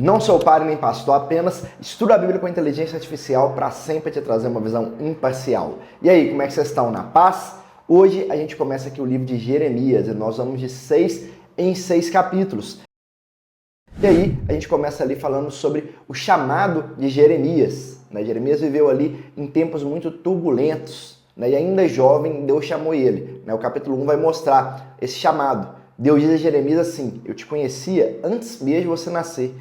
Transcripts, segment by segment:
Não sou padre nem pastor, apenas estudo a Bíblia com inteligência artificial para sempre te trazer uma visão imparcial. E aí, como é que vocês estão? Na paz? Hoje a gente começa aqui o livro de Jeremias e nós vamos de 6 em 6 capítulos. E aí a gente começa ali falando sobre o chamado de Jeremias. Jeremias viveu ali em tempos muito turbulentos, e ainda jovem Deus chamou ele. O capítulo 1 vai mostrar esse chamado. Deus diz a Jeremias assim: eu te conhecia antes mesmo de você nascer.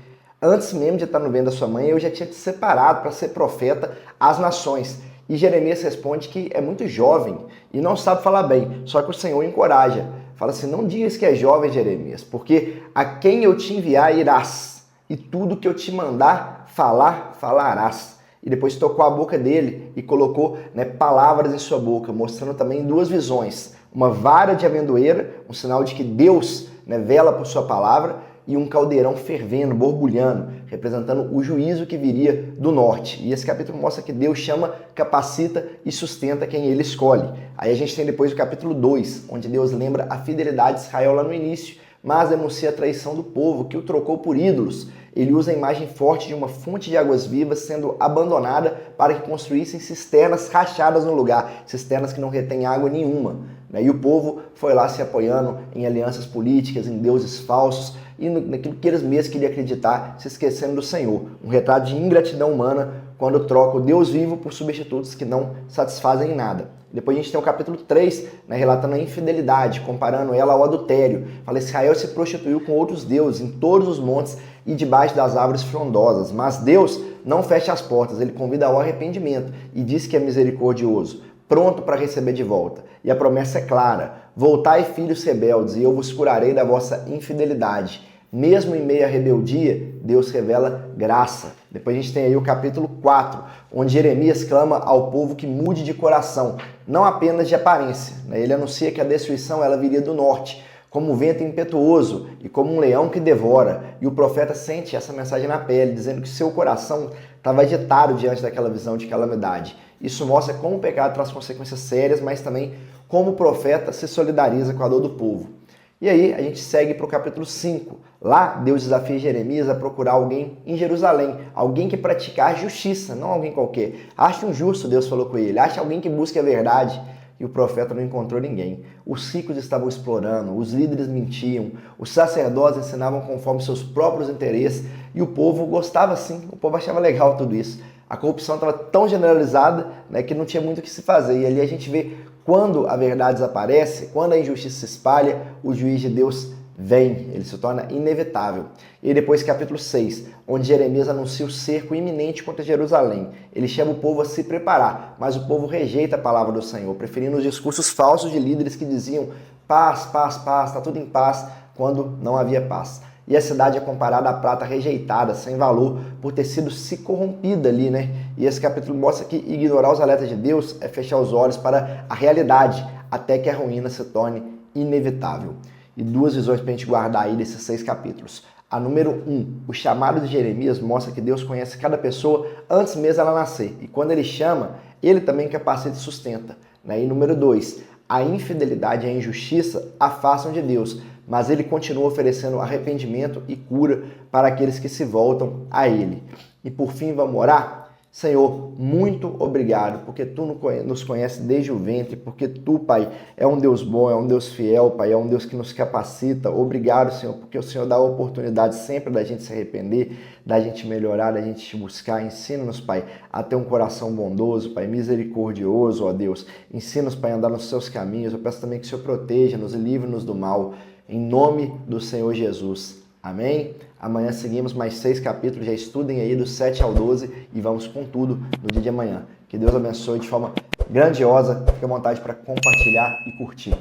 Antes mesmo de estar no ventre da sua mãe, eu já tinha te separado para ser profeta às nações. E Jeremias responde que é muito jovem e não sabe falar bem, só que o Senhor encoraja. Fala assim: não digas que é jovem, Jeremias, porque a quem eu te enviar irás, e tudo que eu te mandar falar, falarás. E depois tocou a boca dele e colocou palavras em sua boca, mostrando também duas visões. Uma vara de amendoeira, um sinal de que Deus vela por sua palavra, e um caldeirão fervendo, borbulhando, representando o juízo que viria do norte. E esse capítulo mostra que Deus chama, capacita e sustenta quem ele escolhe. Aí a gente tem depois o capítulo 2, onde Deus lembra a fidelidade de Israel lá no início, mas denuncia a traição do povo, que o trocou por ídolos. Ele usa a imagem forte de uma fonte de águas vivas sendo abandonada para que construíssem cisternas rachadas no lugar, cisternas que não retêm água nenhuma. E o povo foi lá se apoiando em alianças políticas, em deuses falsos, e naquilo que eles mesmos queriam acreditar, se esquecendo do Senhor. Um retrato de ingratidão humana quando troca o Deus vivo por substitutos que não satisfazem em nada. Depois a gente tem o capítulo 3, relatando a infidelidade, comparando ela ao adultério. Fala: Israel se prostituiu com outros deuses em todos os montes e debaixo das árvores frondosas. Mas Deus não fecha as portas, ele convida ao arrependimento e diz que é misericordioso, pronto para receber de volta. E a promessa é clara: voltai, filhos rebeldes, e eu vos curarei da vossa infidelidade. Mesmo em meio à rebeldia, Deus revela graça. Depois a gente tem aí o capítulo 4, onde Jeremias clama ao povo que mude de coração, não apenas de aparência. Ele anuncia que a destruição ela viria do norte, como um vento impetuoso e como um leão que devora. E o profeta sente essa mensagem na pele, dizendo que seu coração estava agitado diante daquela visão de calamidade. Isso mostra como o pecado traz consequências sérias, mas também como o profeta se solidariza com a dor do povo. E aí a gente segue para o capítulo 5. Lá Deus desafia Jeremias a procurar alguém em Jerusalém, alguém que praticar justiça, não alguém qualquer. Ache um justo, Deus falou com ele, ache alguém que busque a verdade. E o profeta não encontrou ninguém. Os ricos estavam explorando, os líderes mentiam, os sacerdotes ensinavam conforme seus próprios interesses e o povo gostava sim, o povo achava legal tudo isso. A corrupção estava tão generalizada que não tinha muito o que se fazer. E ali a gente vê quando a verdade desaparece, quando a injustiça se espalha, o juiz de Deus vem, ele se torna inevitável. E depois capítulo 6, onde Jeremias anuncia o cerco iminente contra Jerusalém. Ele chama o povo a se preparar, mas o povo rejeita a palavra do Senhor, preferindo os discursos falsos de líderes que diziam paz, paz, paz, está tudo em paz, quando não havia paz. E a cidade é comparada à prata rejeitada, sem valor, por ter sido se corrompida ali, E esse capítulo mostra que ignorar os alertas de Deus é fechar os olhos para a realidade, até que a ruína se torne inevitável. E duas visões para a gente guardar aí desses 6 capítulos. A número 1, o chamado de Jeremias mostra que Deus conhece cada pessoa antes mesmo ela nascer. E quando ele chama, ele também capacita e sustenta. E número 2, a infidelidade e a injustiça afastam de Deus, mas ele continua oferecendo arrependimento e cura para aqueles que se voltam a ele. E por fim, vamos orar? Senhor, muito obrigado, porque Tu nos conheces desde o ventre, porque Tu, Pai, é um Deus bom, é um Deus fiel, Pai, é um Deus que nos capacita. Obrigado, Senhor, porque o Senhor dá a oportunidade sempre da gente se arrepender, da gente melhorar, da gente te buscar. Ensina-nos, Pai, a ter um coração bondoso, Pai, misericordioso, ó Deus. Ensina-nos, Pai, a andar nos Seus caminhos. Eu peço também que o Senhor proteja-nos e livre-nos do mal, em nome do Senhor Jesus. Amém? Amanhã seguimos mais 6 capítulos, já estudem aí do 7 ao 12 e vamos com tudo no dia de amanhã. Que Deus abençoe de forma grandiosa, fique à vontade para compartilhar e curtir.